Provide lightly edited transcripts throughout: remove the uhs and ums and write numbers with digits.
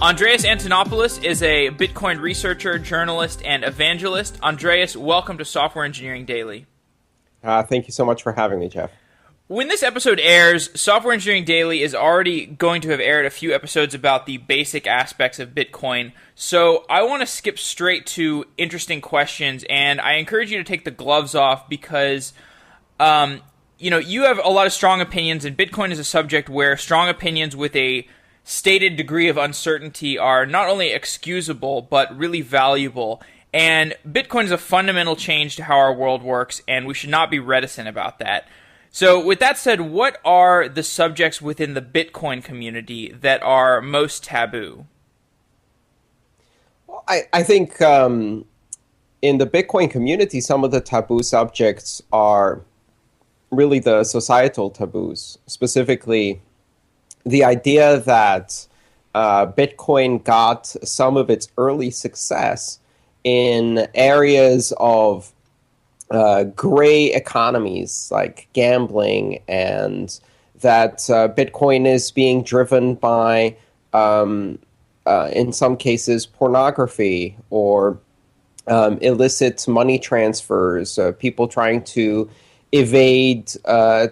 Andreas Antonopoulos is a Bitcoin researcher, journalist, and evangelist. Andreas, welcome to Software Engineering Daily. Thank you so much for having me, Jeff. When this episode airs, Software Engineering Daily is already going to have aired a few episodes about the basic aspects of Bitcoin, so I want to skip straight to interesting questions, and I encourage you to take the gloves off because, you have a lot of strong opinions, and Bitcoin is a subject where strong opinions with a stated degree of uncertainty are not only excusable, but really valuable. And Bitcoin is a fundamental change to how our world works, and we should not be reticent about that. So with that said, what are the subjects within the Bitcoin community that are most taboo? Well, I think in the Bitcoin community, some of the taboo subjects are really the societal taboos, specifically the idea that Bitcoin got some of its early success in areas of gray economies like gambling, and that Bitcoin is being driven by, in some cases, pornography or illicit money transfers, people trying to evade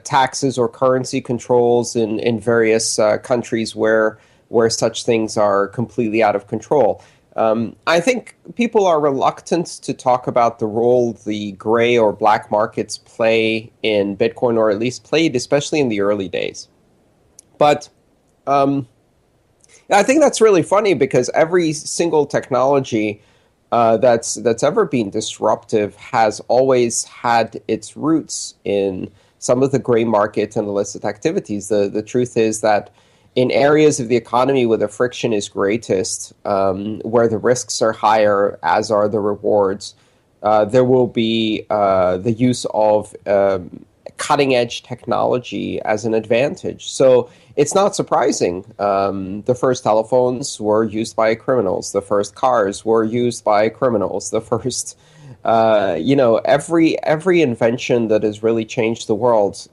taxes or currency controls in various countries where such things are completely out of control. I think people are reluctant to talk about the role the gray or black markets play in Bitcoin, or at least played, especially in the early days. But I think that's really funny because every single technology that's ever been disruptive has always had its roots in some of the gray market and illicit activities. The truth is that in areas of the economy where the friction is greatest, where the risks are higher, as are the rewards, there will be the use of cutting-edge technology as an advantage. So it's not surprising. The first telephones were used by criminals. The first cars were used by criminals. The first, every invention that has really changed the world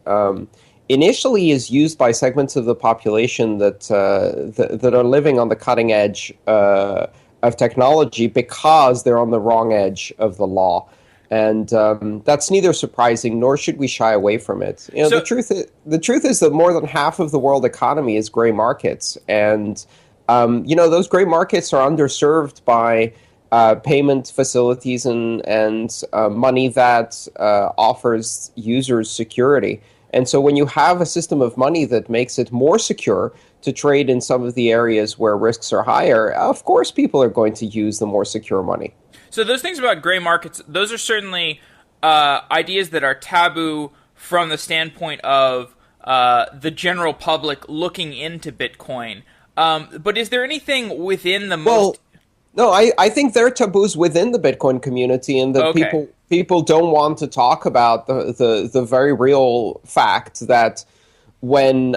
initially is used by segments of the population that are living on the cutting edge of technology because they're on the wrong edge of the law. And that's neither surprising nor should we shy away from it. The truth is that more than half of the world economy is gray markets, and those gray markets are underserved by payment facilities and money that offers users security. And so when you have a system of money that makes it more secure to trade in some of the areas where risks are higher, of course people are going to use the more secure money. So those things about gray markets, those are certainly ideas that are taboo from the standpoint of the general public looking into Bitcoin. But is there anything within the most... No, I think there are taboos within the Bitcoin community, and that people don't want to talk about the very real fact that when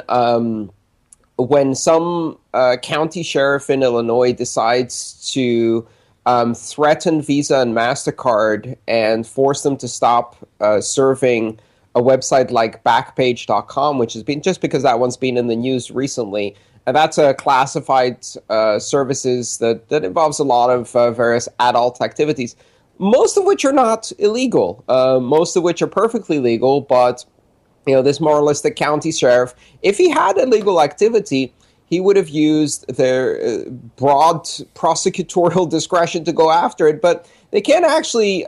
some county sheriff in Illinois decides to threaten Visa and MasterCard and force them to stop serving a website like Backpage.com, which has been, just because that one's been in the news recently. And that's a classified services that involves a lot of various adult activities, most of which are not illegal, most of which are perfectly legal. But this moralistic county sheriff, if he had illegal activity, he would have used their broad prosecutorial discretion to go after it. But they can't actually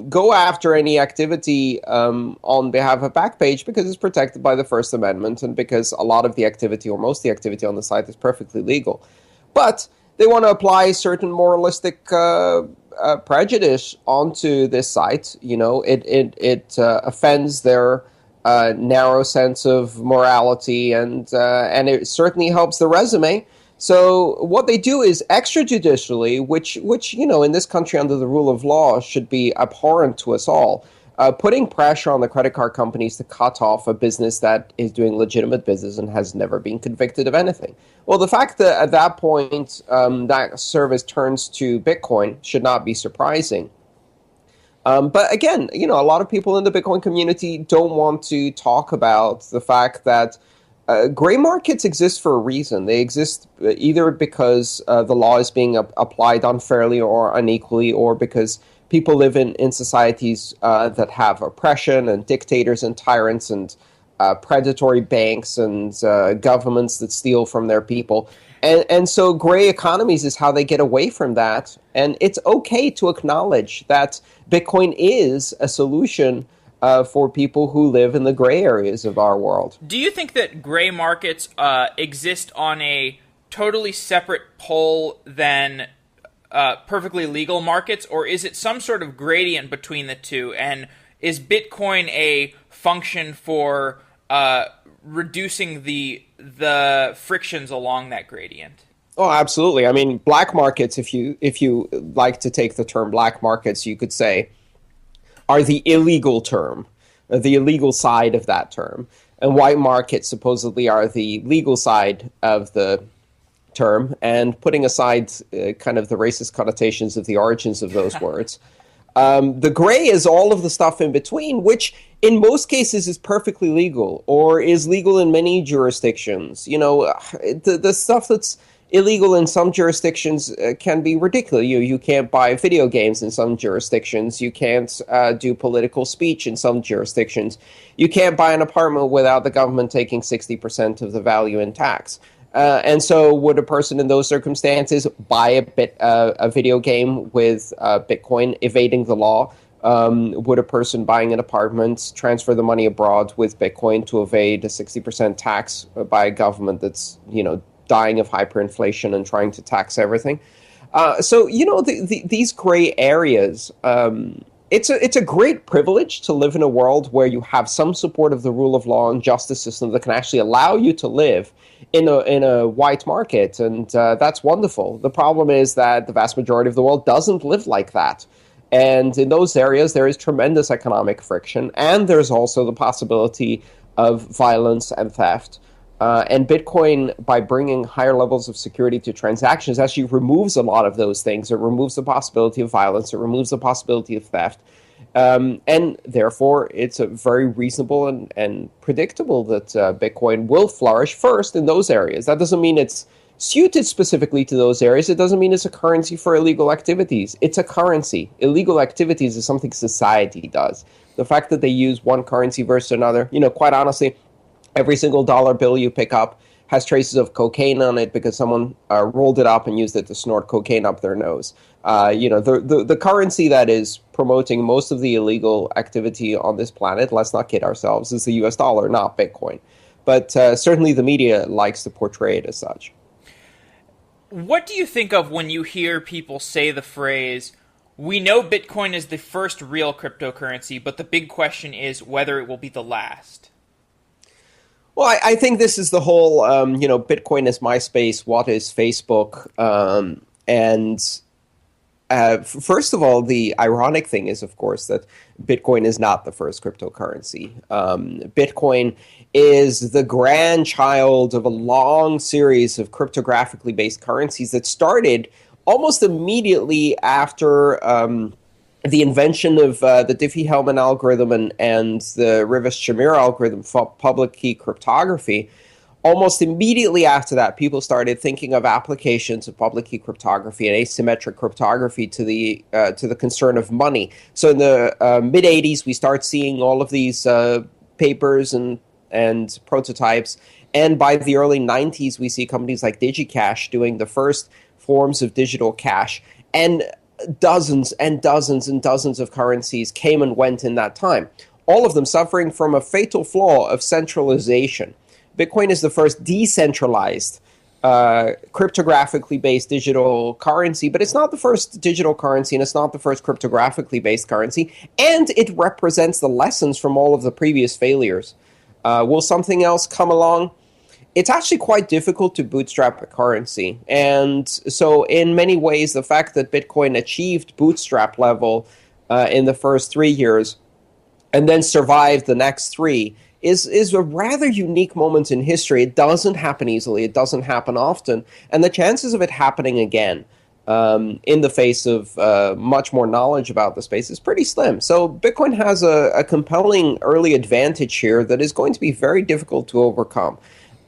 go after any activity on behalf of Backpage because it's protected by the First Amendment, and because a lot of the activity, or most of the activity on the site, is perfectly legal. But they want to apply certain moralistic prejudice onto this site. It offends their narrow sense of morality, and it certainly helps the resume. So what they do is extrajudicially, which in this country under the rule of law should be abhorrent to us all, putting pressure on the credit card companies to cut off a business that is doing legitimate business and has never been convicted of anything. Well, the fact that at that point that service turns to Bitcoin should not be surprising. But again, a lot of people in the Bitcoin community don't want to talk about the fact that Gray markets exist for a reason. They exist either because the law is being applied unfairly or unequally, or because people live in societies that have oppression and dictators and tyrants and predatory banks and governments that steal from their people. And so gray economies is how they get away from that. And it's okay to acknowledge that Bitcoin is a solution for people who live in the gray areas of our world. Do you think that gray markets exist on a totally separate pole than perfectly legal markets, or is it some sort of gradient between the two? And is Bitcoin a function for reducing the frictions along that gradient? Oh, absolutely. I mean, black markets, if you like to take the term black markets, you could say, are the illegal term, the illegal side of that term. And white markets supposedly are the legal side of the term. And putting aside kind of the racist connotations of the origins of those words, the gray is all of the stuff in between, which in most cases is perfectly legal or is legal in many jurisdictions. You know, the stuff that's illegal in some jurisdictions can be ridiculous. You can't buy video games in some jurisdictions. You can't do political speech in some jurisdictions. You can't buy an apartment without the government taking 60% of the value in tax. And so would a person in those circumstances buy a video game with Bitcoin, evading the law? Would a person buying an apartment transfer the money abroad with Bitcoin to evade a 60% tax by a government that's, dying of hyperinflation and trying to tax everything? So, these gray areas, it's a great privilege to live in a world where you have some support of the rule of law and justice system that can actually allow you to live in a white market, and that's wonderful. The problem is that the vast majority of the world doesn't live like that. And in those areas, there is tremendous economic friction, and there's also the possibility of violence and theft. And Bitcoin, by bringing higher levels of security to transactions, actually removes a lot of those things. It removes the possibility of violence. It removes the possibility of theft. And therefore, it's a very reasonable and predictable that Bitcoin will flourish first in those areas. That doesn't mean it's suited specifically to those areas. It doesn't mean it's a currency for illegal activities. It's a currency. Illegal activities is something society does. The fact that they use one currency versus another, quite honestly, every single dollar bill you pick up has traces of cocaine on it because someone rolled it up and used it to snort cocaine up their nose. The currency that is promoting most of the illegal activity on this planet, let's not kid ourselves, is the US dollar, not Bitcoin. But certainly the media likes to portray it as such. What do you think of when you hear people say the phrase, "We know Bitcoin is the first real cryptocurrency, but the big question is whether it will be the last"? Well, I think this is the whole, Bitcoin is MySpace, what is Facebook? First of all, the ironic thing is, of course, that Bitcoin is not the first cryptocurrency. Bitcoin is the grandchild of a long series of cryptographically based currencies that started almost immediately after the invention of the Diffie-Hellman algorithm and the Rivest-Shamir algorithm for public key cryptography. Almost immediately after that, people started thinking of applications of public key cryptography and asymmetric cryptography to the concern of money. So in the mid-'80s, we start seeing all of these papers and prototypes. And by the early 90s, we see companies like DigiCash doing the first forms of digital cash. And dozens and dozens and dozens of currencies came and went in that time, all of them suffering from a fatal flaw of centralization. Bitcoin is the first decentralized, cryptographically based digital currency, but it's not the first digital currency and it's not the first cryptographically based currency, and it represents the lessons from all of the previous failures. Will something else come along? It's actually quite difficult to bootstrap a currency. And so in many ways, the fact that Bitcoin achieved bootstrap level in the first 3 years and then survived the next 3 is a rather unique moment in history. It doesn't happen easily. It doesn't happen often. And the chances of it happening again in the face of much more knowledge about the space is pretty slim. So Bitcoin has a compelling early advantage here that is going to be very difficult to overcome.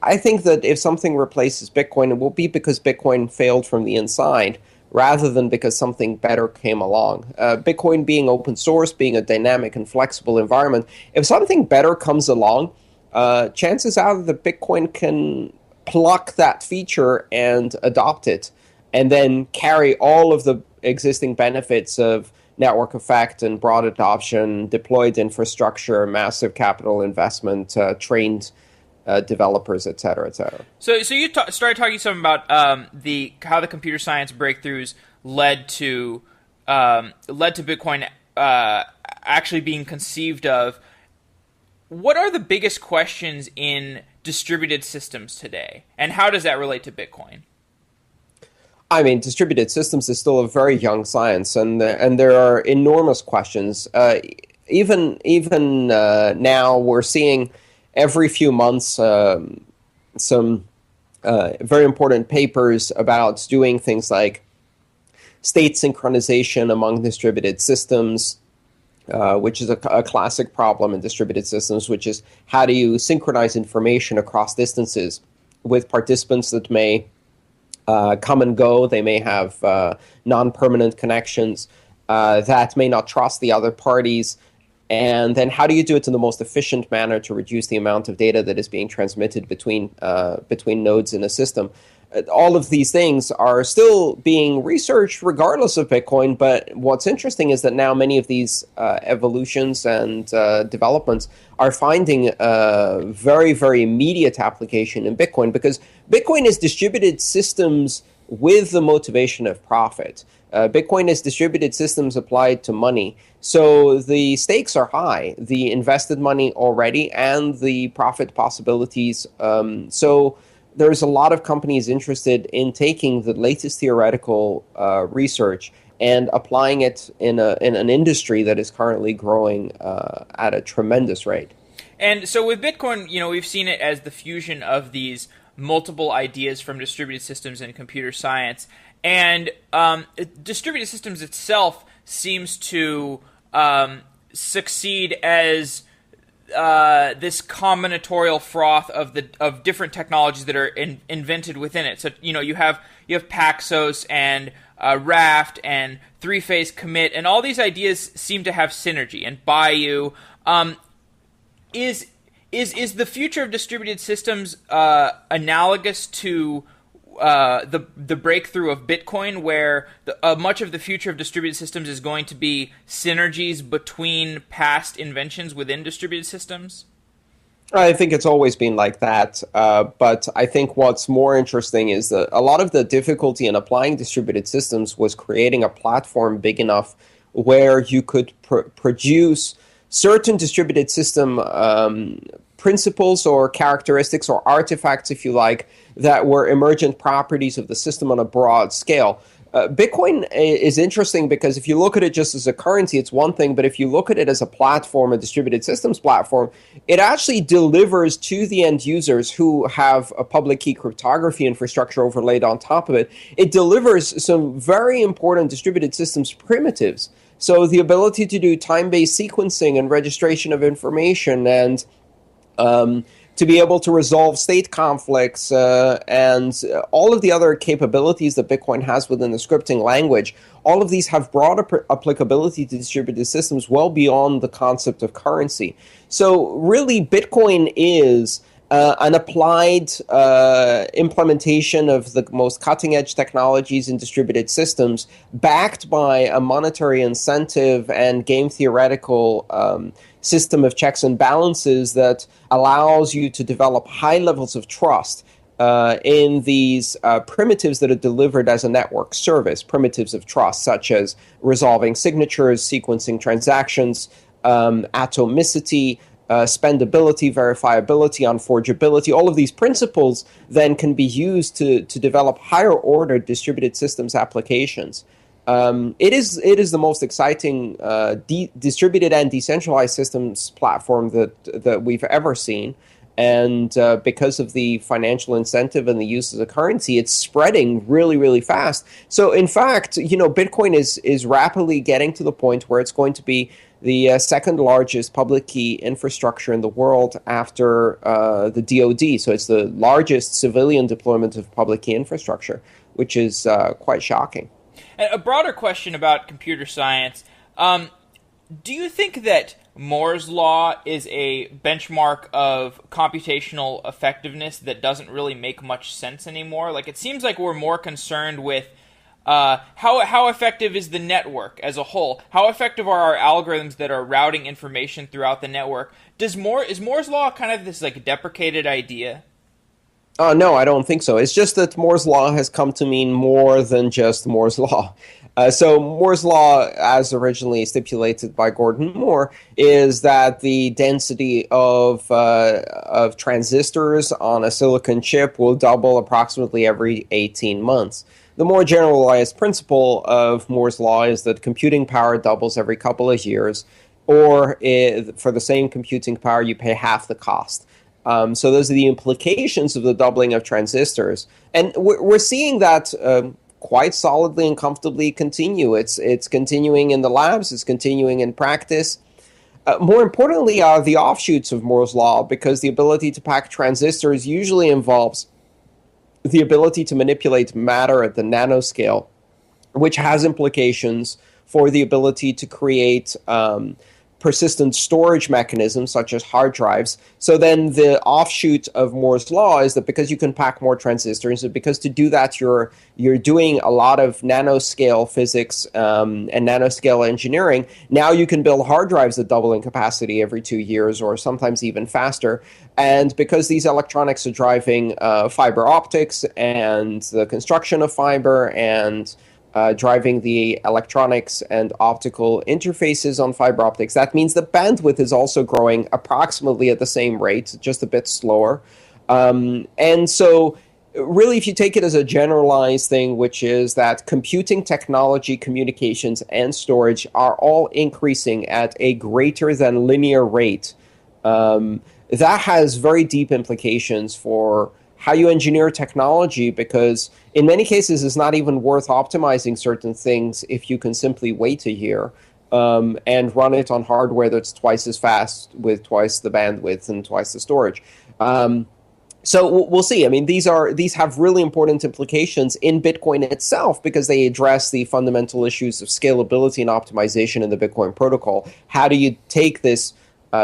I think that if something replaces Bitcoin, it will be because Bitcoin failed from the inside rather than because something better came along. Bitcoin being open source, being a dynamic and flexible environment, if something better comes along, chances are that Bitcoin can pluck that feature and adopt it, and then carry all of the existing benefits of network effect and broad adoption, deployed infrastructure, massive capital investment, trained developers, et cetera, et cetera. So you started talking something about how the computer science breakthroughs led to Bitcoin actually being conceived of. What are the biggest questions in distributed systems today, and how does that relate to Bitcoin? I mean, distributed systems is still a very young science, and there are enormous questions. Even now, we're seeing every few months some very important papers about doing things like state synchronization among distributed systems, which is a classic problem in distributed systems, which is how do you synchronize information across distances with participants that may come and go. They may have non-permanent connections that may not trust the other parties. And then how do you do it in the most efficient manner to reduce the amount of data that is being transmitted between nodes in a system? All of these things are still being researched regardless of Bitcoin, but what's interesting is that now many of these evolutions and developments are finding a very, very immediate application in Bitcoin, because Bitcoin is distributed systems with the motivation of profit. Bitcoin is distributed systems applied to money. So the stakes are high, the invested money already and the profit possibilities. So there's a lot of companies interested in taking the latest theoretical research and applying it in an industry that is currently growing at a tremendous rate. And so with Bitcoin, we've seen it as the fusion of these multiple ideas from distributed systems and computer science. And distributed systems itself seems to succeed as this combinatorial froth of different technologies that are invented within it. So you have Paxos and Raft and three-phase commit, and all these ideas seem to have synergy. And Bayou is the future of distributed systems analogous to the breakthrough of Bitcoin, where much of the future of distributed systems is going to be synergies between past inventions within distributed systems? I think it's always been like that, but I think what's more interesting is that a lot of the difficulty in applying distributed systems was creating a platform big enough where you could produce certain distributed system principles or characteristics or artifacts, if you like, that were emergent properties of the system on a broad scale. Bitcoin is interesting because if you look at it just as a currency, it's one thing, but if you look at it as a platform, a distributed systems platform, it actually delivers to the end users who have a public key cryptography infrastructure overlaid on top of it. It delivers some very important distributed systems primitives. So the ability to do time-based sequencing and registration of information, and to be able to resolve state conflicts and all of the other capabilities that Bitcoin has within the scripting language, all of these have broad applicability to distributed systems well beyond the concept of currency. So really, Bitcoin is an applied implementation of the most cutting-edge technologies in distributed systems, backed by a monetary incentive and game theoretical system of checks and balances that allows you to develop high levels of trust in these primitives that are delivered as a network service, primitives of trust, such as resolving signatures, sequencing transactions, atomicity, spendability, verifiability, unforgeability. All of these principles then can be used to develop higher order distributed systems applications. It is the most exciting distributed and decentralized systems platform that we've ever seen. And because of the financial incentive and the use of the currency, it's spreading really, really fast. So, in fact, Bitcoin is rapidly getting to the point where it's going to be the second largest public key infrastructure in the world after the DoD. So it's the largest civilian deployment of public key infrastructure, which is quite shocking. And a broader question about computer science. Do you think that Moore's law is a benchmark of computational effectiveness that doesn't really make much sense anymore? Like, it seems like we're more concerned with how effective is the network as a whole? How effective are our algorithms that are routing information throughout the network? Is Moore's law kind of this like deprecated idea? No, I don't think so. It's just that Moore's law has come to mean more than just Moore's law. So Moore's law, as originally stipulated by Gordon Moore, is that the density of transistors on a silicon chip will double approximately every 18 months. The more generalized principle of Moore's law is that computing power doubles every couple of years, or for the same computing power, you pay half the cost. So those are the implications of the doubling of transistors. And we're seeing that quite solidly and comfortably continue. It's continuing in the labs. It's continuing in practice. More importantly are the offshoots of Moore's law, because the ability to pack transistors usually involves the ability to manipulate matter at the nanoscale, which has implications for the ability to create persistent storage mechanisms such as hard drives. So then the offshoot of Moore's law is that because you can pack more transistors, and because to do that you're doing a lot of nanoscale physics and nanoscale engineering, now you can build hard drives that double in capacity every 2 years or sometimes even faster. And because these electronics are driving fiber optics and the construction of fiber and driving the electronics and optical interfaces on fiber optics, that means the bandwidth is also growing approximately at the same rate, just a bit slower. And so really, if you take it as a generalized thing, which is that computing technology, communications, and storage are all increasing at a greater than linear rate, that has very deep implications for how you engineer technology, because in many cases it's not even worth optimizing certain things if you can simply wait a year and run it on hardware that's twice as fast with twice the bandwidth and twice the storage. So we'll see. I mean, these have really important implications in Bitcoin itself, because they address the fundamental issues of scalability and optimization in the Bitcoin protocol. How do you take this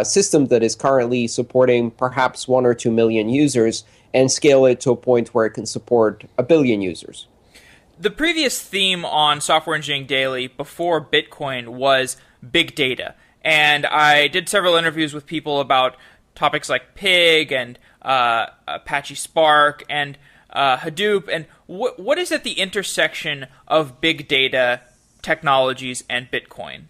system that is currently supporting perhaps 1 or 2 million users and scale it to a point where it can support 1 billion users? The previous theme on Software Engineering Daily before Bitcoin was big data. And I did several interviews with people about topics like Pig and Apache Spark and Hadoop. And what is at the intersection of big data technologies and Bitcoin?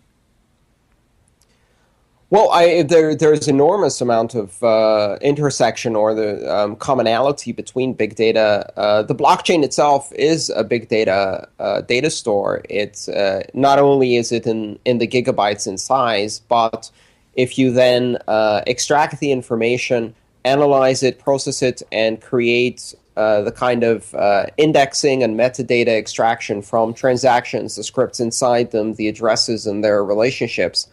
Well, there's enormous amount of intersection or the commonality between big data. The blockchain itself is a big data data store. It's not only is it in the gigabytes in size, but if you then extract the information, analyze it, process it, and create the kind of indexing and metadata extraction from transactions, the scripts inside them, the addresses and their relationships,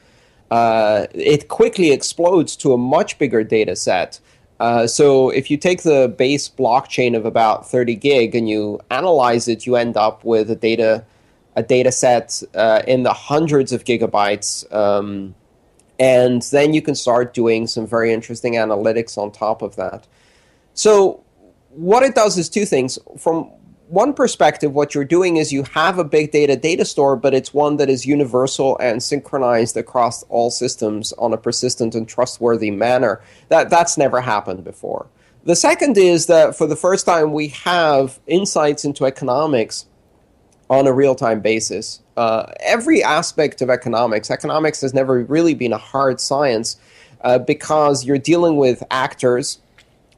it quickly explodes to a much bigger data set. So if you take the base blockchain of about 30 gig and you analyze it, you end up with a data set in the hundreds of gigabytes. And then you can start doing some very interesting analytics on top of that. So what it does is two things. From one perspective, what you're doing is you have a big data store, but it's one that is universal and synchronized across all systems on a persistent and trustworthy manner. That's never happened before. The second is that for the first time, we have insights into economics on a real-time basis. Every aspect of economics has never really been a hard science because you're dealing with actors,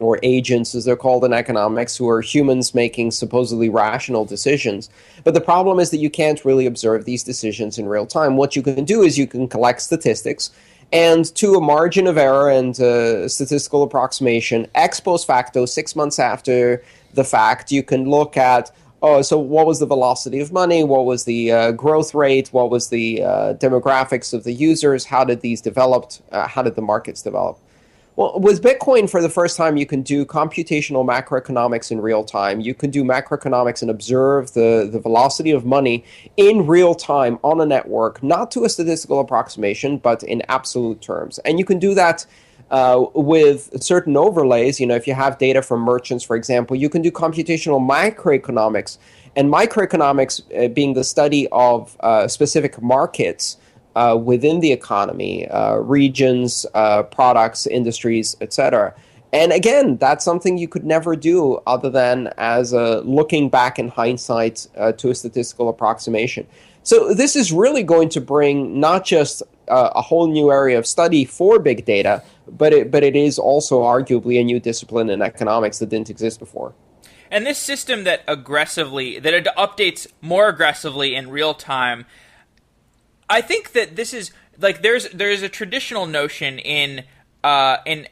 or agents as they're called in economics, who are humans making supposedly rational decisions. But the problem is that you can't really observe these decisions in real time. What you can do is you can collect statistics, And to a margin of error and statistical approximation, ex post facto, 6 months after the fact, you can look at, oh, so what was the velocity of money? What was the growth rate? What was the demographics of the users? How did these develop? How did the markets develop? Well, with Bitcoin, for the first time, you can do computational macroeconomics in real time. You can do macroeconomics and observe the velocity of money in real time on a network, not to a statistical approximation, but in absolute terms. And you can do that with certain overlays. You know, if you have data from merchants, for example, you can do computational microeconomics. And microeconomics being the study of specific markets within the economy, regions, products, industries, etc. And again, that's something you could never do other than as looking back in hindsight to a statistical approximation. So this is really going to bring not just a whole new area of study for big data, but it is also arguably a new discipline in economics that didn't exist before. And this system that it updates more aggressively in real time, I think that this is like there's a traditional notion in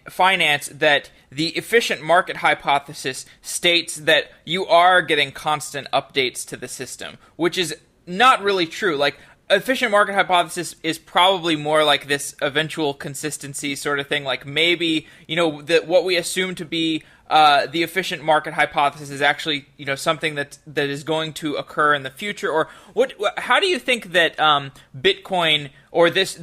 finance that the efficient market hypothesis states that you are getting constant updates to the system, which is not really true. Like, efficient market hypothesis is probably more like this eventual consistency sort of thing. Like, maybe, you know, that what we assume to be the efficient market hypothesis is actually, you know, something that is going to occur in the future. Or how do you think that Bitcoin or this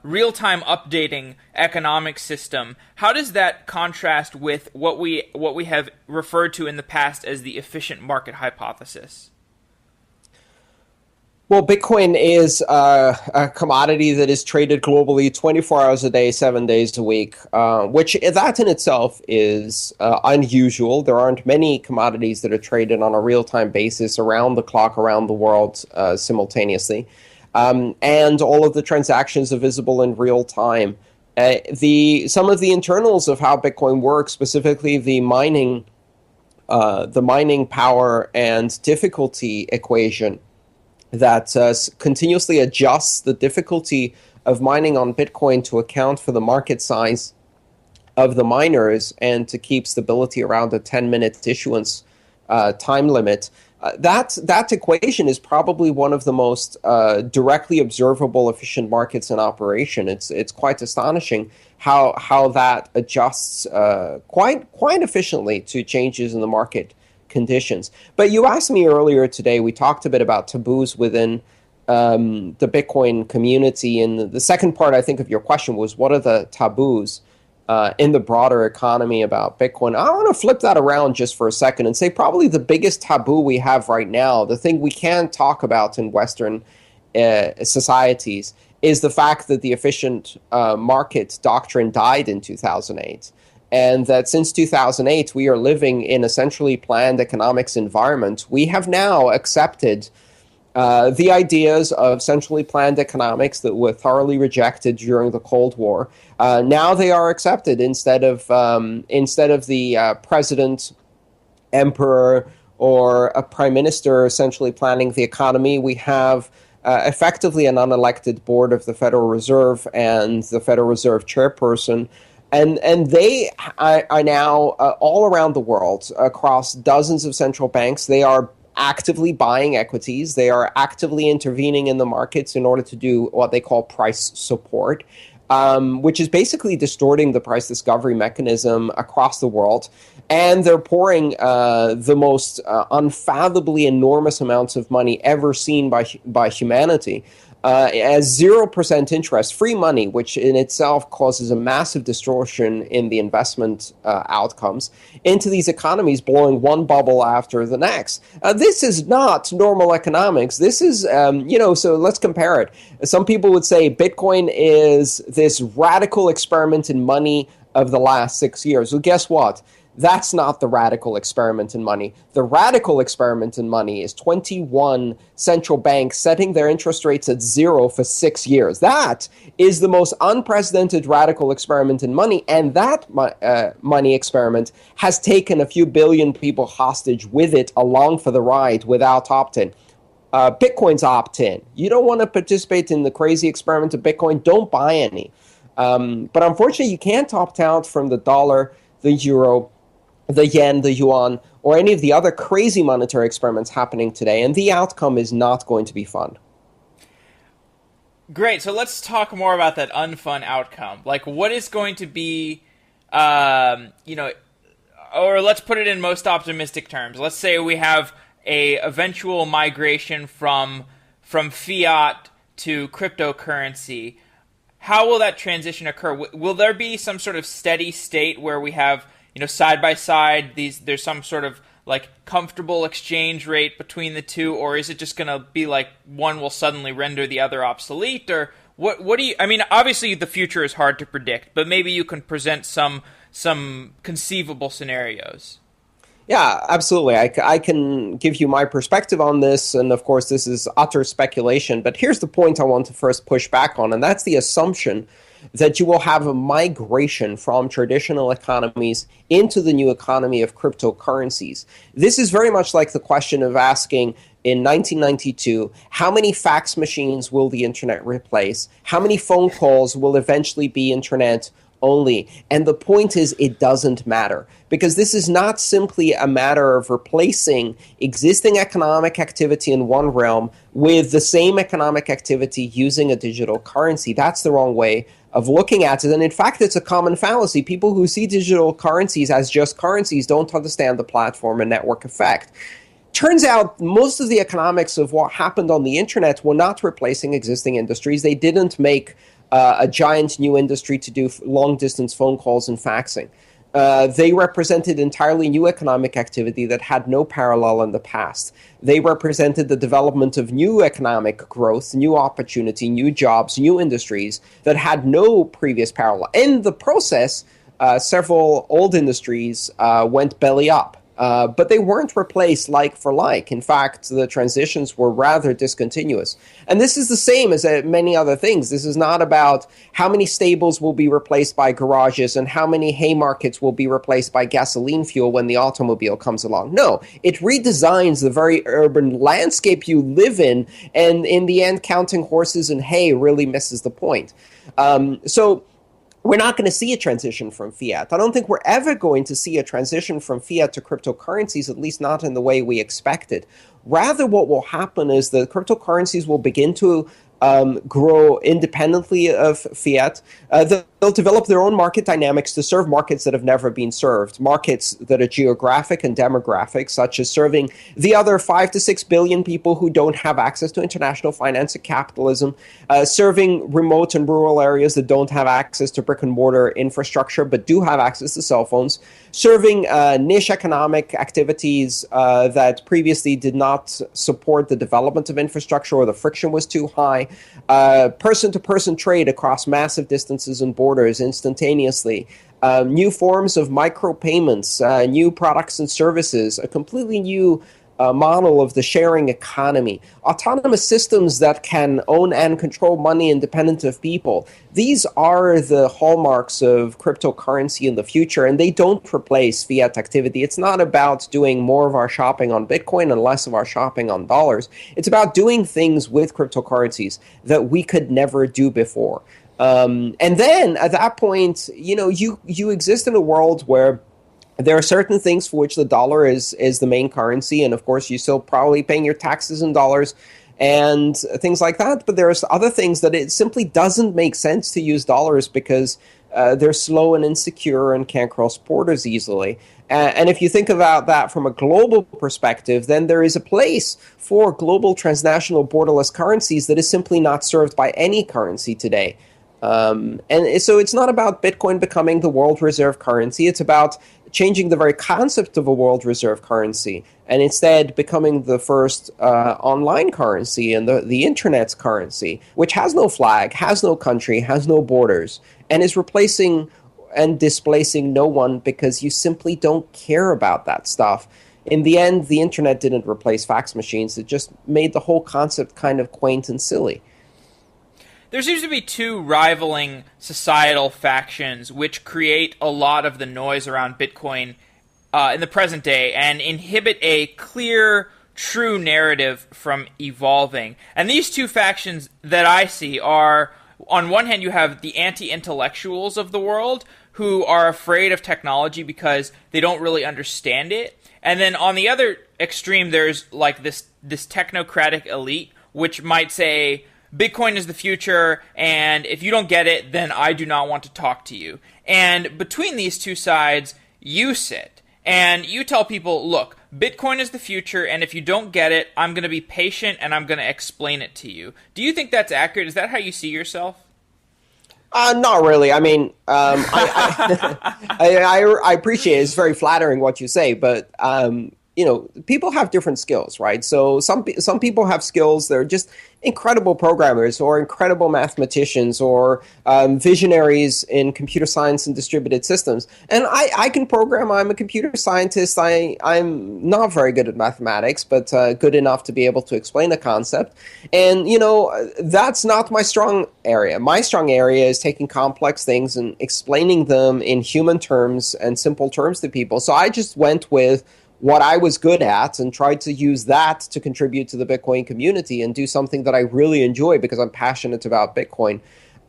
real-time updating economic system, how does that contrast with what we have referred to in the past as the efficient market hypothesis? Well, Bitcoin is a commodity that is traded globally 24 hours a day, 7 days a week, which that in itself is unusual. There aren't many commodities that are traded on a real-time basis around the clock, around the world simultaneously. And all of the transactions are visible in real time. Some of the internals of how Bitcoin works, specifically the mining power and difficulty equation, that continuously adjusts the difficulty of mining on Bitcoin to account for the market size of the miners and to keep stability around a 10-minute issuance time limit. That equation is probably one of the most directly observable efficient markets in operation. It's quite astonishing how that adjusts quite efficiently to changes in the market conditions. But you asked me earlier today, we talked a bit about taboos within the Bitcoin community, and the second part, I think, of your question was, what are the taboos in the broader economy about Bitcoin? I want to flip that around just for a second and say probably the biggest taboo we have right now, the thing we can't talk about in Western societies, is the fact that the efficient market doctrine died in 2008. And that since 2008, we are living in a centrally planned economics environment. We have now accepted the ideas of centrally planned economics that were thoroughly rejected during the Cold War. Now they are accepted instead of the president, emperor, or a prime minister essentially planning the economy. We have effectively an unelected board of the Federal Reserve and the Federal Reserve chairperson. And they are now all around the world, across dozens of central banks. They are actively buying equities. They are actively intervening in the markets in order to do what they call price support, which is basically distorting the price discovery mechanism across the world. And they're pouring the most unfathomably enormous amounts of money ever seen by humanity as 0% interest, free money, which in itself causes a massive distortion in the investment outcomes, into these economies, blowing one bubble after the next. This is not normal economics. This is, so let's compare it. Some people would say Bitcoin is this radical experiment in money of the last 6 years. Well, guess what? That's not the radical experiment in money. The radical experiment in money is 21 central banks setting their interest rates at 0 for 6 years. That is the most unprecedented radical experiment in money, and that money experiment has taken a few billion people hostage with it along for the ride without opt-in. Bitcoin's opt-in. You don't want to participate in the crazy experiment of Bitcoin, don't buy any. But unfortunately, you can't opt out from the dollar, the euro, the yen, the yuan, or any of the other crazy monetary experiments happening today, and the outcome is not going to be fun. Great. So let's talk more about that unfun outcome. Like, what is going to be, or let's put it in most optimistic terms. Let's say we have a eventual migration from fiat to cryptocurrency. How will that transition occur? Will there be some sort of steady state where we have, side by side, there's some sort of like comfortable exchange rate between the two, or is it just going to be like one will suddenly render the other obsolete? Or what do you, I mean, obviously the future is hard to predict, but maybe you can present some conceivable scenarios. Yeah, absolutely. I can give you my perspective on this, and of course this is utter speculation, but here's the point I want to first push back on, and that's the assumption that you will have a migration from traditional economies into the new economy of cryptocurrencies. This is very much like the question of asking in 1992, how many fax machines will the internet replace? How many phone calls will eventually be internet only? And the point is, it doesn't matter, because this is not simply a matter of replacing existing economic activity in one realm with the same economic activity using a digital currency. That's the wrong way of looking at it. And in fact, it's a common fallacy. People who see digital currencies as just currencies don't understand the platform and network effect. Turns out most of the economics of what happened on the internet were not replacing existing industries. They didn't make a giant new industry to do long-distance phone calls and faxing. They represented entirely new economic activity that had no parallel in the past. They represented the development of new economic growth, new opportunity, new jobs, new industries that had no previous parallel. In the process, several old industries went belly up. But they weren't replaced like for like. In fact, the transitions were rather discontinuous. And this is the same as many other things. This is not about how many stables will be replaced by garages and how many haymarkets will be replaced by gasoline fuel when the automobile comes along. No, it redesigns the very urban landscape you live in, and in the end, counting horses and hay really misses the point. So we're not going to see a transition from fiat. I don't think we're ever going to see a transition from fiat to cryptocurrencies, at least not in the way we expected. Rather, what will happen is that cryptocurrencies will begin to grow independently of fiat. They'll develop their own market dynamics to serve markets that have never been served, markets that are geographic and demographic, such as serving the other 5 to 6 billion people who don't have access to international finance and capitalism, serving remote and rural areas that don't have access to brick and mortar infrastructure but do have access to cell phones, serving niche economic activities that previously did not support the development of infrastructure or the friction was too high, person-to-person trade across massive distances and borders instantaneously, new forms of micropayments, new products and services, a completely new model of the sharing economy, autonomous systems that can own and control money independent of people. These are the hallmarks of cryptocurrency in the future, and they don't replace fiat activity. It's not about doing more of our shopping on Bitcoin and less of our shopping on dollars. It's about doing things with cryptocurrencies that we could never do before. And then at that point, you exist in a world where there are certain things for which the dollar is the main currency, and of course you're still probably paying your taxes in dollars and things like that. But there are other things that it simply doesn't make sense to use dollars because they're slow and insecure and can't cross borders easily. And if you think about that from a global perspective, then there is a place for global transnational borderless currencies that is simply not served by any currency today. And so it's not about Bitcoin becoming the world reserve currency. It's about changing the very concept of a world reserve currency and instead becoming the first online currency and the internet's currency, which has no flag, has no country, has no borders, and is replacing and displacing no one because you simply don't care about that stuff. In the end, the internet didn't replace fax machines. It just made the whole concept kind of quaint and silly. There seems to be two rivaling societal factions which create a lot of the noise around Bitcoin in the present day and inhibit a clear true narrative from evolving. And these two factions that I see are, on one hand, you have the anti-intellectuals of the world who are afraid of technology because they don't really understand it. And then on the other extreme, there's like this technocratic elite, which might say, Bitcoin is the future, and if you don't get it, then I do not want to talk to you. And between these two sides, you sit. And you tell people, look, Bitcoin is the future, and if you don't get it, I'm going to be patient, and I'm going to explain it to you. Do you think that's accurate? Is that how you see yourself? Not really. I mean, I appreciate it. It's very flattering what you say, but people have different skills, right? So some people have skills that are just incredible programmers or incredible mathematicians or visionaries in computer science and distributed systems. And I can program. I'm a computer scientist. I'm not very good at mathematics, but good enough to be able to explain a concept. And, that's not my strong area. My strong area is taking complex things and explaining them in human terms and simple terms to people. So I just went with what I was good at and tried to use that to contribute to the Bitcoin community and do something that I really enjoy because I'm passionate about Bitcoin.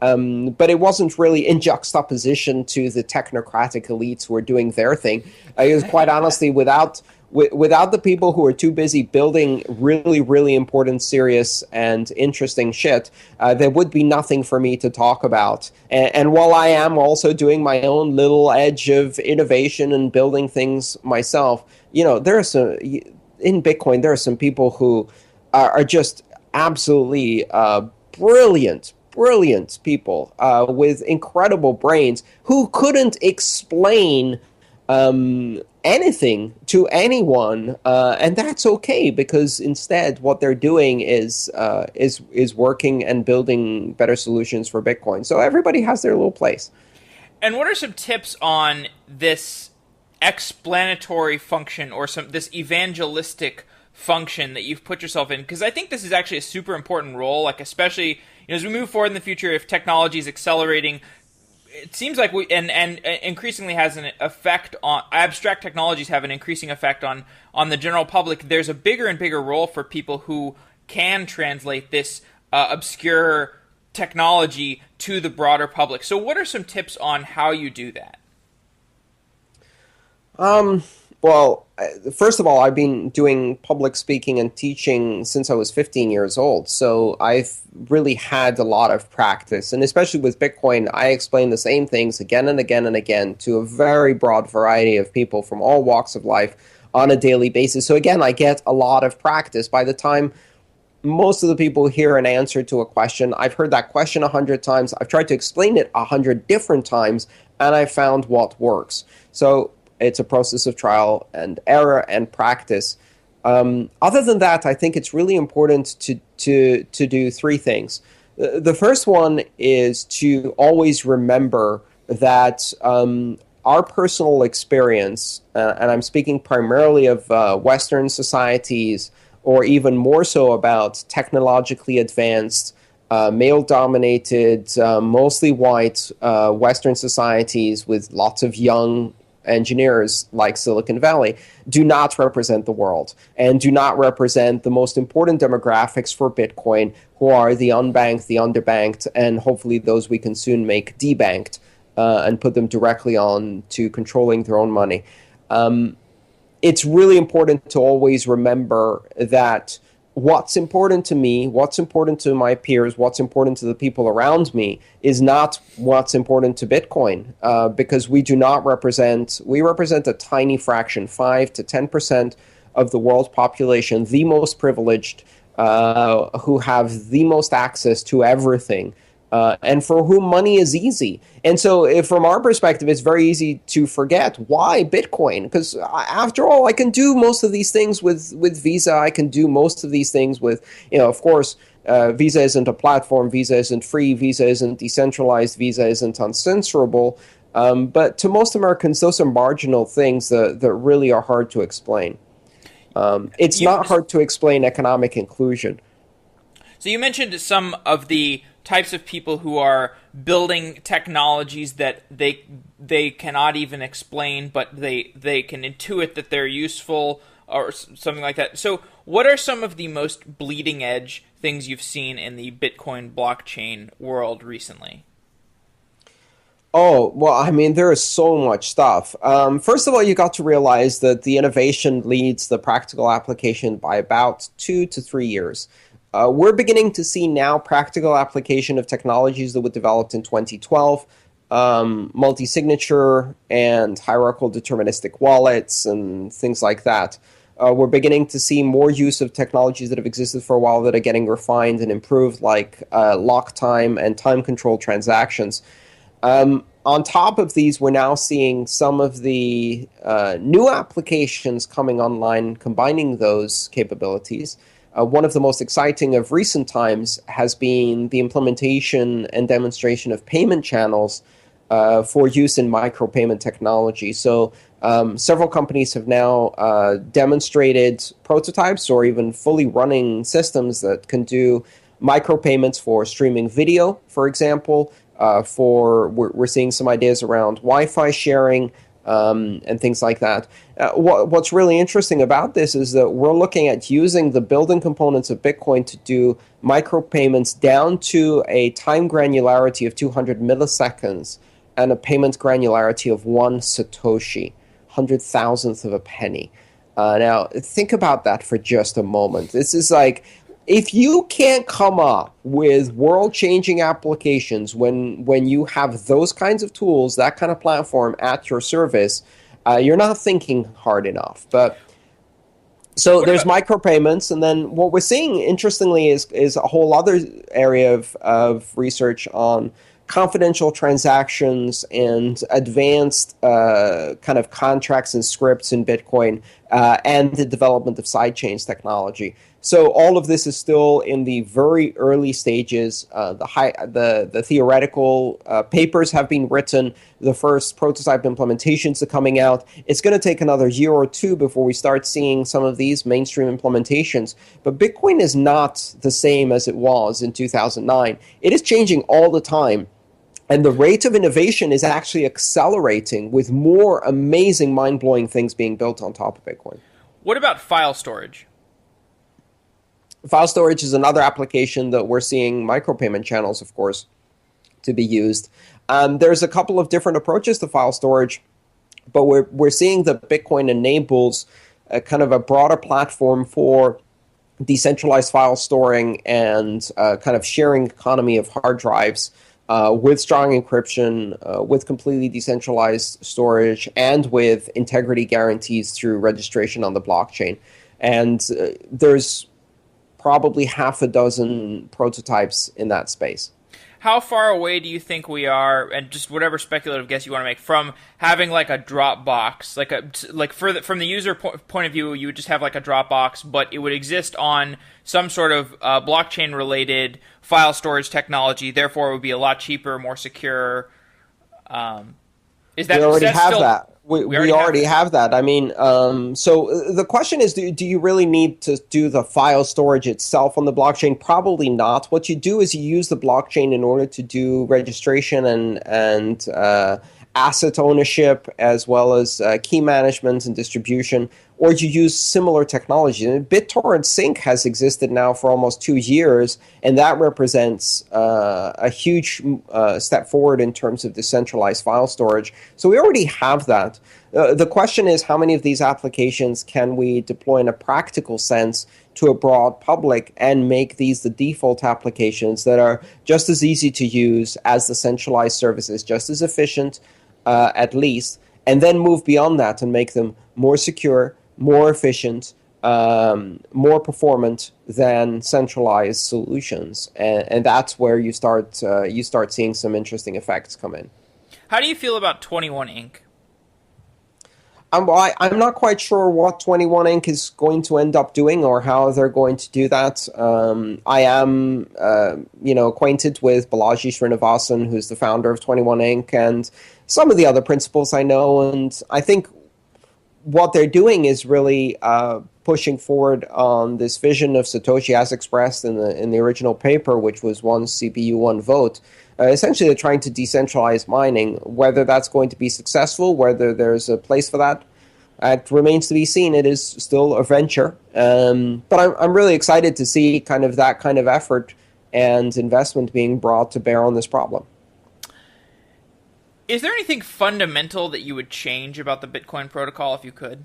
But it wasn't really in juxtaposition to the technocratic elites who are doing their thing. It was quite honestly without the people who are too busy building really, really important, serious, and interesting shit, there would be nothing for me to talk about. And while I am also doing my own little edge of innovation and building things myself, there are some in Bitcoin. There are some people who are just absolutely brilliant people with incredible brains who couldn't explain anything to anyone, and that's okay because instead, what they're doing is working and building better solutions for Bitcoin. So everybody has their little place. And what are some tips on this explanatory function or this evangelistic function that you've put yourself in? Because I think this is actually a super important role, like especially as we move forward in the future, if technology is accelerating, it seems like and increasingly has an effect on abstract technologies have an increasing effect on the general public. There's a bigger and bigger role for people who can translate this obscure technology to the broader public. So what are some tips on how you do that? Well, first of all, I've been doing public speaking and teaching since I was 15 years old. So I've really had a lot of practice. And especially with Bitcoin, I explain the same things again and again and again to a very broad variety of people from all walks of life on a daily basis. So again, I get a lot of practice. By the time most of the people hear an answer to a question, I've heard that question 100 times. I've tried to explain it 100 different times, and I've found what works. So it's a process of trial and error and practice. Other than that, I think it's really important to do three things. The first one is to always remember that our personal experience, and I'm speaking primarily of Western societies, or even more so about technologically advanced, male-dominated, mostly white Western societies with lots of young engineers like Silicon Valley, do not represent the world and do not represent the most important demographics for Bitcoin, who are the unbanked, the underbanked, and hopefully those we can soon make debanked and put them directly on to controlling their own money. It's really important to always remember that what's important to me, what's important to my peers, what's important to the people around me is not what's important to Bitcoin, because we represent a tiny fraction, 5 to 10% of the world's population, the most privileged, who have the most access to everything, and for whom money is easy. And so from our perspective, it's very easy to forget why Bitcoin, because after all, I can do most of these things with Visa. I can do most of these things with, of course, Visa isn't a platform. Visa isn't free. Visa isn't decentralized. Visa isn't uncensorable. But to most Americans, those are marginal things that really are hard to explain. It's not hard to explain economic inclusion. So you mentioned some of the types of people who are building technologies that they cannot even explain, but they can intuit that they're useful or something like that. So What are some of the most bleeding edge things you've seen in the Bitcoin blockchain world recently? Oh, well, I mean, there is so much stuff. First of all, you got to realize that the innovation leads the practical application by about 2 to 3 years. We're beginning to see now practical application of technologies that were developed in 2012, multi-signature and hierarchical deterministic wallets and things like that. We're beginning to see more use of technologies that have existed for a while that are getting refined and improved, like lock time and time-controlled transactions. On top of these, we're now seeing some of the new applications coming online combining those capabilities. One of the most exciting of recent times has been the implementation and demonstration of payment channels for use in micropayment technology. So several companies have now demonstrated prototypes or even fully running systems that can do micropayments for streaming video, for example. We're seeing some ideas around Wi-Fi sharing and things like that. What's really interesting about this is that we're looking at using the building components of Bitcoin to do micropayments down to a time granularity of 200 milliseconds and a payment granularity of 1 Satoshi, 100,000th of a penny. Now, think about that for just a moment. This is like, if you can't come up with world-changing applications when you have those kinds of tools, that kind of platform at your service, you're not thinking hard enough. But so there's micropayments, and then what we're seeing, interestingly, is a whole other area of research on confidential transactions and advanced kind of contracts and scripts in Bitcoin, and the development of sidechains technology. So all of this is still in the very early stages. The theoretical papers have been written. The first prototype implementations are coming out. It's going to take another year or two before we start seeing some of these mainstream implementations. But Bitcoin is not the same as it was in 2009. It is changing all the time. And the rate of innovation is actually accelerating with more amazing, mind-blowing things being built on top of Bitcoin. What about file storage? File storage is another application that we're seeing micropayment channels, of course, to be used. There's a couple of different approaches to file storage, but we're seeing that Bitcoin enables a kind of a broader platform for decentralized file storing and kind of sharing economy of hard drives with strong encryption, with completely decentralized storage, and with integrity guarantees through registration on the blockchain. And there's probably half a dozen prototypes in that space. How far away do you think we are, and just whatever speculative guess you want to make, from having like a Dropbox, from the user point of view, you would just have like a Dropbox, but it would exist on some sort of blockchain-related file storage technology. Therefore, it would be a lot cheaper, more secure. We already have that. We already have that. I mean, so the question is, do you really need to do the file storage itself on the blockchain? Probably not. What you do is you use the blockchain in order to do registration and asset ownership, as well as key management and distribution, or you use similar technology. And BitTorrent Sync has existed now for almost 2 years, and that represents a huge step forward in terms of decentralized file storage. So we already have that. The question is, how many of these applications can we deploy in a practical sense to a broad public and make these the default applications that are just as easy to use as the centralized services, just as efficient, at least, and then move beyond that and make them more secure, more efficient, more performant than centralized solutions. And that's where you start seeing some interesting effects come in. How do you feel about 21 Inc.? I'm not quite sure what 21 Inc. is going to end up doing or how they're going to do that. I am, acquainted with Balaji Srinivasan, who's the founder of 21 Inc., and some of the other principals I know. And I think what they're doing is really pushing forward on this vision of Satoshi as expressed in the original paper, which was one CPU, one vote. Essentially, they're trying to decentralize mining. Whether that's going to be successful, whether there's a place for that, It remains to be seen. It is still a venture, but I'm really excited to see kind of that kind of effort and investment being brought to bear on this problem. Is there anything fundamental that you would change about the Bitcoin protocol if you could?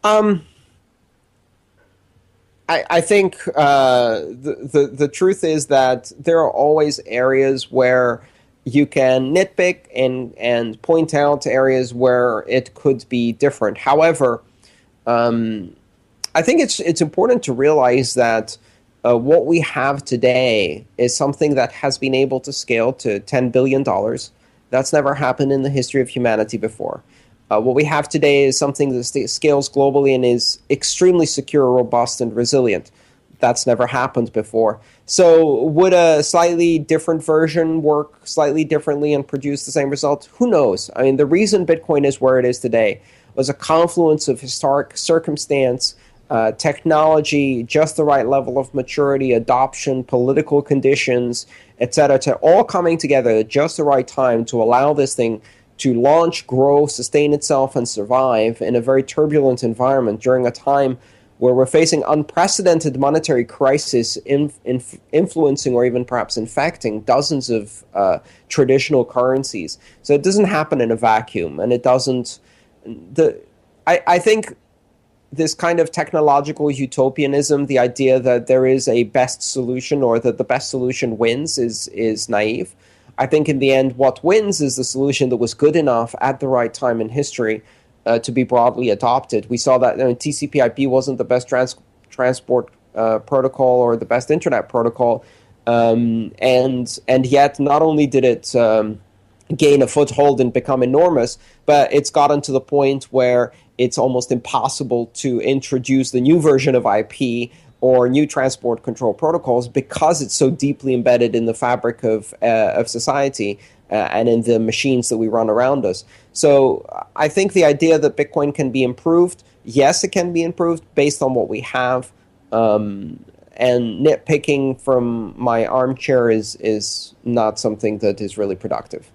I think the truth is that there are always areas where you can nitpick and point out areas where it could be different. However, I think it's important to realize that what we have today is something that has been able to scale to $10 billion. That's never happened in the history of humanity before. What we have today is something that scales globally and is extremely secure, robust, and resilient. That's never happened before. So would a slightly different version work slightly differently and produce the same result? Who knows? I mean, the reason Bitcoin is where it is today was a confluence of historic circumstance, technology, just the right level of maturity, adoption, political conditions, etc., to all coming together at just the right time to allow this thing to launch, grow, sustain itself, and survive in a very turbulent environment during a time where we're facing unprecedented monetary crisis influencing or even perhaps infecting dozens of traditional currencies. So it doesn't happen in a vacuum, and it doesn't... I think this kind of technological utopianism, the idea that there is a best solution or that the best solution wins, is naive. I think in the end, what wins is the solution that was good enough at the right time in history to be broadly adopted. We saw that TCP/IP wasn't the best transport protocol or the best internet protocol, and yet not only did it gain a foothold and become enormous, but it's gotten to the point where it's almost impossible to introduce the new version of IP or new transport control protocols because it's so deeply embedded in the fabric of society and in the machines that we run around us. So I think the idea that Bitcoin can be improved, yes, it can be improved based on what we have. And nitpicking from my armchair is not something that is really productive.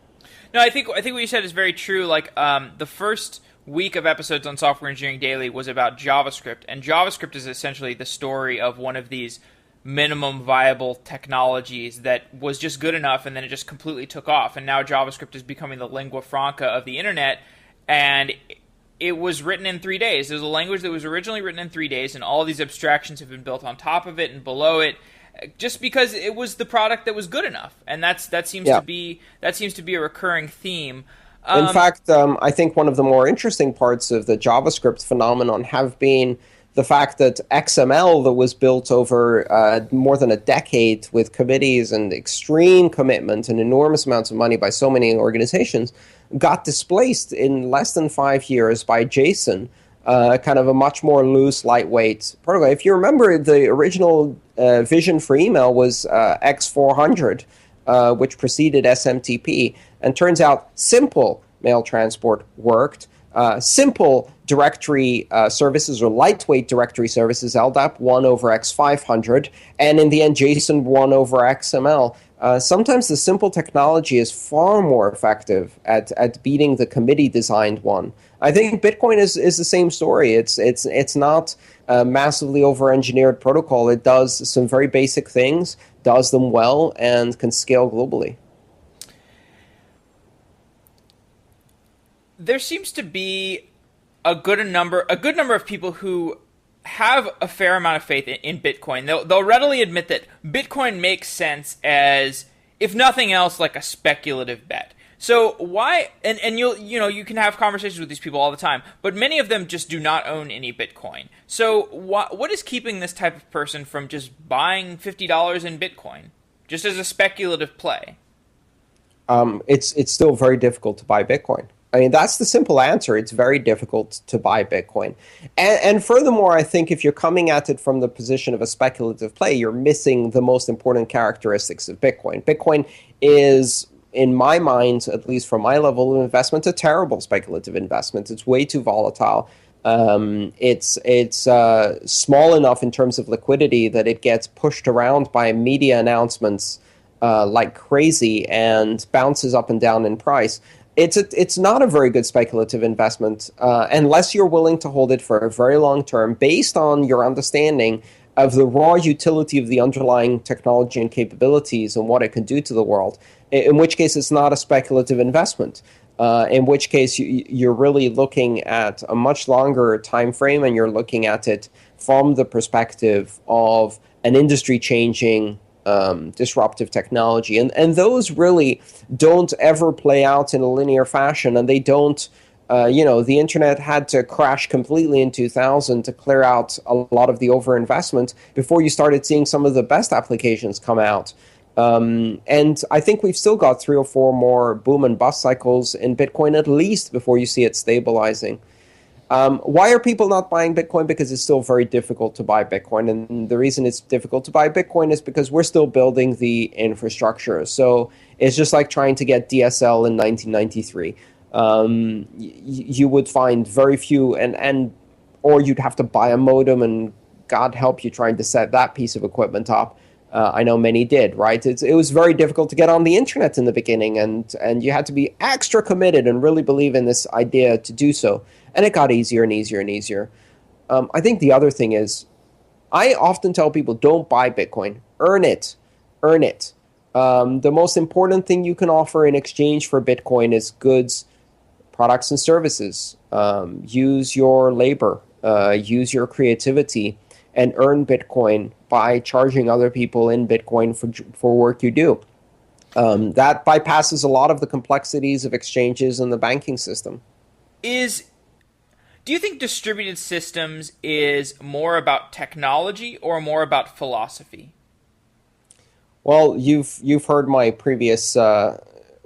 No, I think what you said is very true. Like the first week of episodes on Software Engineering Daily was about JavaScript, and JavaScript is essentially the story of one of these minimum viable technologies that was just good enough, and then it just completely took off, and now JavaScript is becoming the lingua franca of the internet, and it was written in 3 days. There's a language that was originally written in 3 days, and all these abstractions have been built on top of it and below it, just because it was the product that was good enough, and that seems to be a recurring theme. In fact, I think one of the more interesting parts of the JavaScript phenomenon have been the fact that XML that was built over more than a decade with committees and extreme commitment and enormous amounts of money by so many organizations got displaced in less than 5 years by JSON, kind of a much more loose, lightweight protocol. If you remember, the original vision for email was X400, which preceded SMTP. And turns out simple mail transport worked. Simple directory services or lightweight directory services, LDAP won over X500. And in the end, JSON won over XML. Sometimes the simple technology is far more effective at beating the committee-designed one. I think Bitcoin is the same story. It's not a massively over-engineered protocol. It does some very basic things, does them well, and can scale globally. There seems to be a good number of people who have a fair amount of faith in Bitcoin. They'll readily admit that Bitcoin makes sense as, if nothing else, like a speculative bet. So why? And you can have conversations with these people all the time, but many of them just do not own any Bitcoin. So what is keeping this type of person from just buying $50 in Bitcoin, just as a speculative play? It's still very difficult to buy Bitcoin. I mean, that's the simple answer. It's very difficult to buy Bitcoin. And furthermore, I think if you're coming at it from the position of a speculative play, you're missing the most important characteristics of Bitcoin. Bitcoin is, in my mind, at least from my level of investment, a terrible speculative investment. It's way too volatile. It's small enough in terms of liquidity that it gets pushed around by media announcements like crazy and bounces up and down in price. It's not a very good speculative investment unless you're willing to hold it for a very long term based on your understanding of the raw utility of the underlying technology and capabilities and what it can do to the world, in which case it's not a speculative investment. In which case you're really looking at a much longer time frame, and you're looking at it from the perspective of an industry changing disruptive technology. And those really don't ever play out in a linear fashion, and they don't, the internet had to crash completely in 2000 to clear out a lot of the overinvestment before you started seeing some of the best applications come out. And I think we've still got 3 or 4 more boom and bust cycles in Bitcoin at least before you see it stabilizing. Why are people not buying Bitcoin? Because it's still very difficult to buy Bitcoin. And the reason it's difficult to buy Bitcoin is because we're still building the infrastructure. So it's just like trying to get DSL in 1993. You would find very few, or you'd have to buy a modem, and God help you trying to set that piece of equipment up. I know many did, right? It was very difficult to get on the internet in the beginning, and you had to be extra committed and really believe in this idea to do so. And it got easier and easier and easier. I think the other thing is, I often tell people, don't buy Bitcoin. Earn it. Earn it. The most important thing you can offer in exchange for Bitcoin is goods, products, and services. Use your labor. Use your creativity. And earn Bitcoin by charging other people in Bitcoin for work you do. That bypasses a lot of the complexities of exchanges and the banking system. Do you think distributed systems is more about technology or more about philosophy? Well, you've heard my previous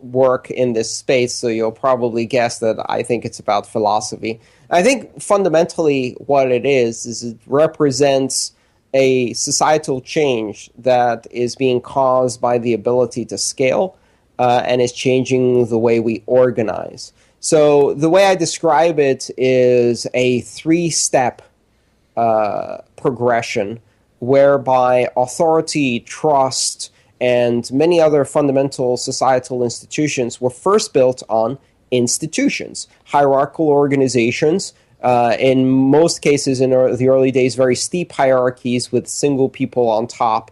work in this space, so you'll probably guess that I think it's about philosophy. I think fundamentally what it is it represents a societal change that is being caused by the ability to scale and is changing the way we organize. So the way I describe it is a 3-step progression whereby authority, trust, and many other fundamental societal institutions were first built on institutions, hierarchical organizations, in most cases in the early days, very steep hierarchies with single people on top,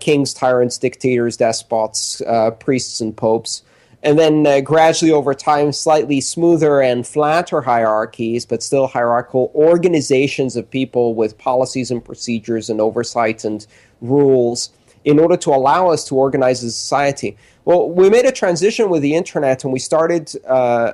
kings, tyrants, dictators, despots, priests, and popes. And then gradually over time, slightly smoother and flatter hierarchies, but still hierarchical organizations of people with policies and procedures and oversight and rules in order to allow us to organize a society. Well, we made a transition with the internet, and we started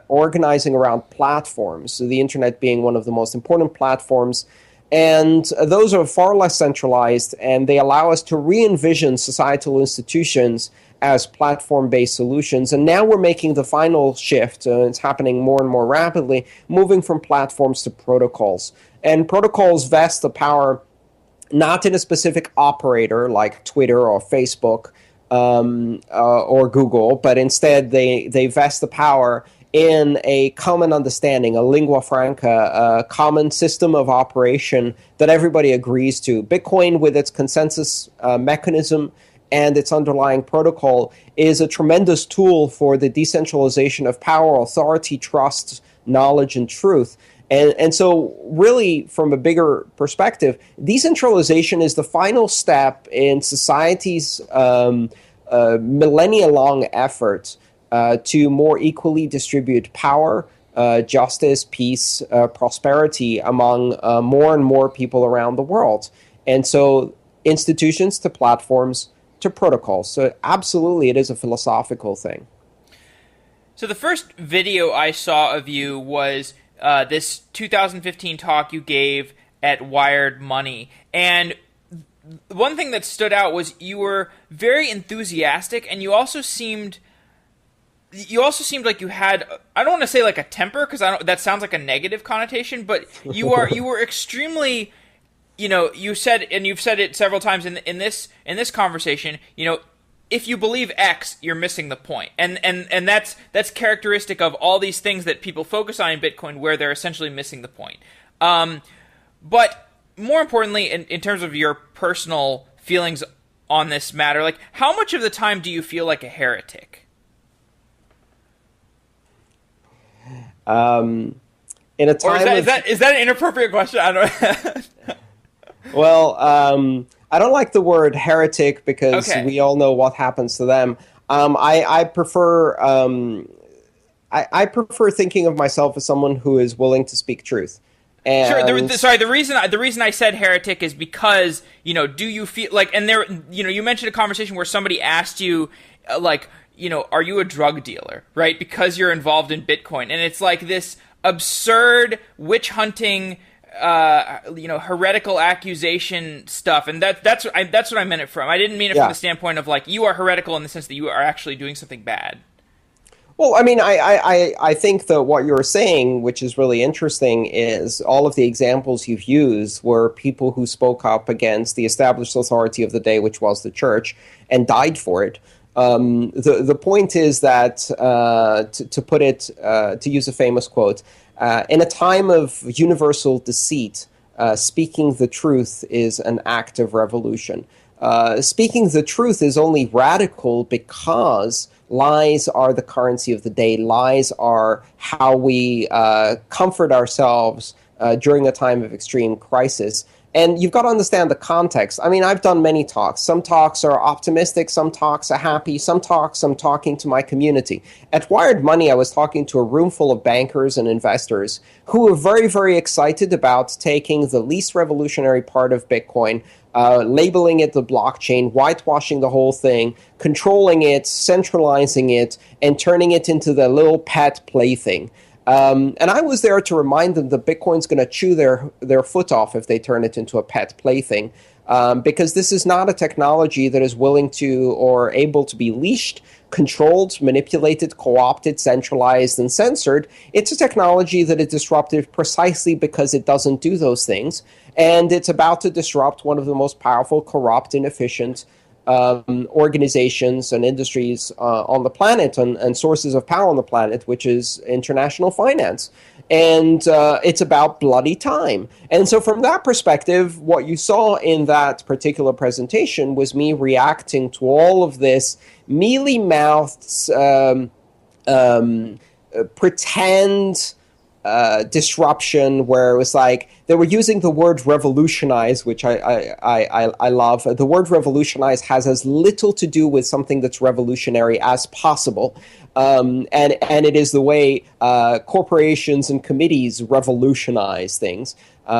organizing around platforms, so the internet being one of the most important platforms. And those are far less centralized, and they allow us to re-envision societal institutions as platform-based solutions. And now we're making the final shift, it's happening more and more rapidly, moving from platforms to protocols. And protocols vest the power not in a specific operator like Twitter or Facebook or Google, but instead they vest the power in a common understanding, a lingua franca, a common system of operation that everybody agrees to. Bitcoin, with its consensus mechanism and its underlying protocol, is a tremendous tool for the decentralization of power, authority, trust, knowledge, and truth. And so really, from a bigger perspective, decentralization is the final step in society's millennia-long effort to more equally distribute power, justice, peace, prosperity among more and more people around the world. And so institutions to platforms to protocols. So absolutely, it is a philosophical thing. So the first video I saw of you was this 2015 talk you gave at Wired Money. And one thing that stood out was you were very enthusiastic, and you also seemed like you had, I don't want to say like a temper, because that sounds like a negative connotation, but you were extremely, you said, and you've said it several times in this conversation, if you believe X, you're missing the point. And that's characteristic of all these things that people focus on in Bitcoin, where they're essentially missing the point. But more importantly, in terms of your personal feelings on this matter, like, how much of the time do you feel like a heretic? In a time is that an inappropriate question? I don't. Well, I don't like the word heretic because we all know what happens to them. I prefer I prefer thinking of myself as someone who is willing to speak truth. And sure. The reason I said heretic is because, do you feel like, and there, you mentioned a conversation where somebody asked you, are you a drug dealer, right? Because you're involved in Bitcoin, and it's like this absurd witch hunting, heretical accusation stuff, and that's what I meant it from. I didn't mean it from the standpoint of like you are heretical in the sense that you are actually doing something bad. Well, I mean, I think that what you're saying, which is really interesting, is all of the examples you've used were people who spoke up against the established authority of the day, which was the church, and died for it. The point is that, to use a famous quote, in a time of universal deceit, speaking the truth is an act of revolution. Speaking the truth is only radical because lies are the currency of the day. Lies are how we comfort ourselves during a time of extreme crisis. And you've got to understand the context. I mean, I've done many talks. Some talks are optimistic. Some talks are happy. Some talks I'm talking to my community. At Wired Money, I was talking to a room full of bankers and investors who were very, very excited about taking the least revolutionary part of Bitcoin, labeling it the blockchain, whitewashing the whole thing, controlling it, centralizing it, and turning it into their little pet plaything. And I was there to remind them that Bitcoin's going to chew their foot off if they turn it into a pet plaything, because this is not a technology that is willing to or able to be leashed, controlled, manipulated, co-opted, centralized, and censored. It's a technology that is disruptive precisely because it doesn't do those things, and it's about to disrupt one of the most powerful, corrupt, inefficient organizations and industries on the planet and sources of power on the planet, which is international finance. And it's about bloody time. And so from that perspective, what you saw in that particular presentation was me reacting to all of this mealy-mouthed pretend disruption, where it was like they were using the word revolutionize, which I love. The word revolutionize has as little to do with something that's revolutionary as possible, and it is the way corporations and committees revolutionize things,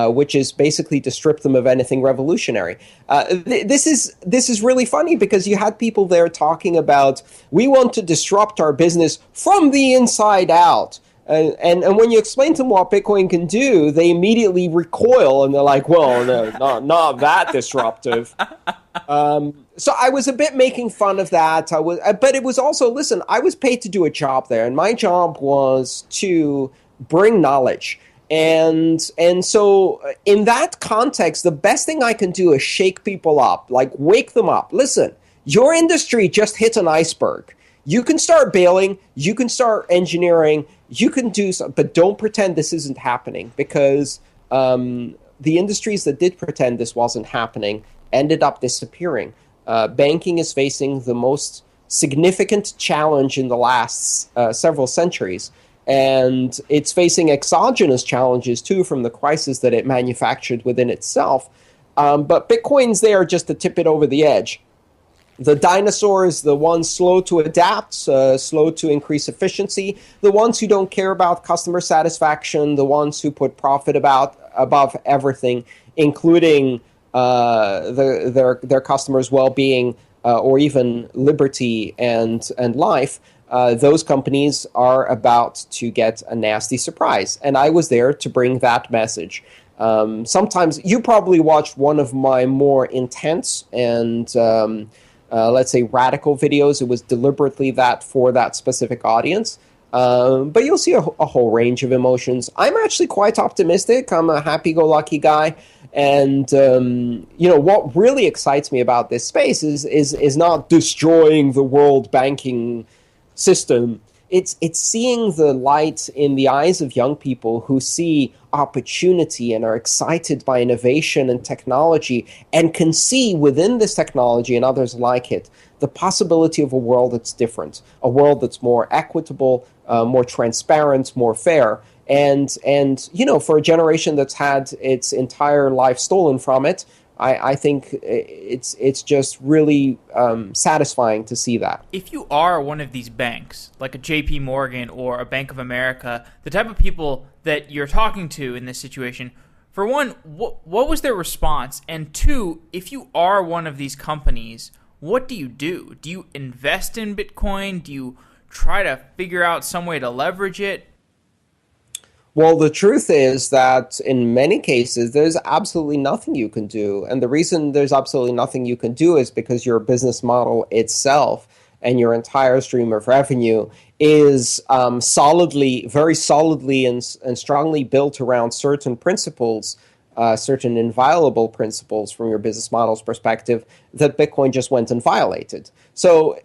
which is basically to strip them of anything revolutionary. This is really funny because you had people there talking about, we want to disrupt our business from the inside out. And when you explain to them what Bitcoin can do, they immediately recoil and they're like, well, no, not that disruptive. So I was a bit making fun of that. But it was also, listen, I was paid to do a job there, and my job was to bring knowledge. And so in that context, the best thing I can do is shake people up, like wake them up. Listen, your industry just hit an iceberg. You can start bailing, you can start engineering, you can do something, but don't pretend this isn't happening, because the industries that did pretend this wasn't happening ended up disappearing. Banking is facing the most significant challenge in the last several centuries, and it's facing exogenous challenges too from the crisis that it manufactured within itself. But Bitcoin's there just to tip it over the edge. The dinosaurs, the ones slow to adapt, slow to increase efficiency, the ones who don't care about customer satisfaction, the ones who put profit above everything, including their customers' well-being or even liberty and life, those companies are about to get a nasty surprise. And I was there to bring that message. Sometimes you probably watched one of my more intense and let's say radical videos. It was deliberately that for that specific audience. But you'll see a whole range of emotions. I'm actually quite optimistic. I'm a happy-go-lucky guy. And, what really excites me about this space is not destroying the world banking system. it's seeing the light in the eyes of young people who see opportunity and are excited by innovation and technology and can see within this technology and others like it the possibility of a world that's different, a world that's more equitable, more transparent, more fair. And for a generation that's had its entire life stolen from it, I think it's just really satisfying to see that. If you are one of these banks, like a JP Morgan or a Bank of America, the type of people that you're talking to in this situation, for one, what was their response? And two, if you are one of these companies, what do you do? Do you invest in Bitcoin? Do you try to figure out some way to leverage it? Well, the truth is that in many cases, there's absolutely nothing you can do. And the reason there's absolutely nothing you can do is because your business model itself and your entire stream of revenue is very solidly and strongly built around certain principles, certain inviolable principles from your business model's perspective that Bitcoin just went and violated. So,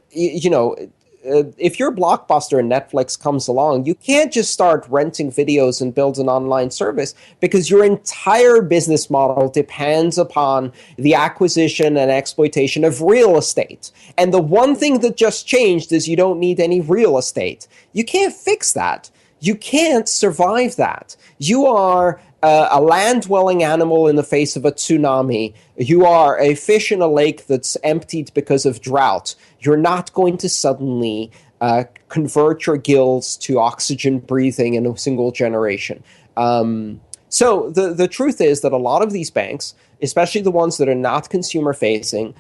if your Blockbuster and Netflix comes along, you can't just start renting videos and build an online service because your entire business model depends upon the acquisition and exploitation of real estate. And the one thing that just changed is you don't need any real estate. You can't fix that. You can't survive that. You are a land-dwelling animal in the face of a tsunami. You are a fish in a lake that's emptied because of drought. You're not going to suddenly convert your gills to oxygen breathing in a single generation. So the truth is that a lot of these banks, especially the ones that are not consumer-facing,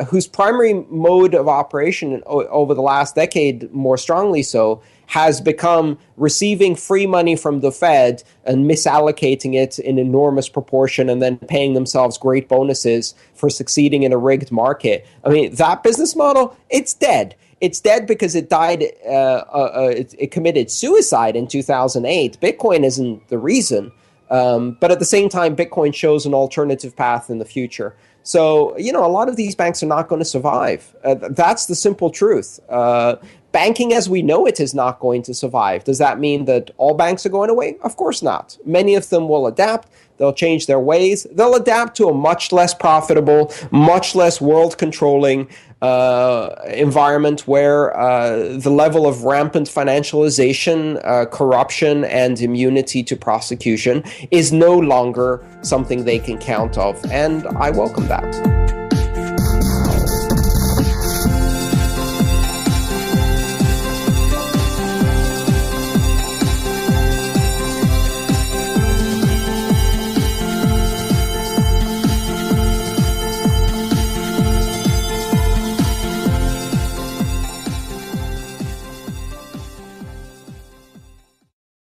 whose primary mode of operation over the last decade, more strongly so, has become receiving free money from the Fed and misallocating it in enormous proportion and then paying themselves great bonuses for succeeding in a rigged market. I mean, that business model, it's dead. It's dead because it died, it committed suicide in 2008. Bitcoin isn't the reason. But at the same time, Bitcoin shows an alternative path in the future. So, a lot of these banks are not going to survive. That's the simple truth. Banking as we know it is not going to survive. Does that mean that all banks are going away? Of course not. Many of them will adapt. They'll change their ways. They'll adapt to a much less profitable, much less world-controlling environment where the level of rampant financialization, corruption, and immunity to prosecution is no longer something they can count of. And I welcome that.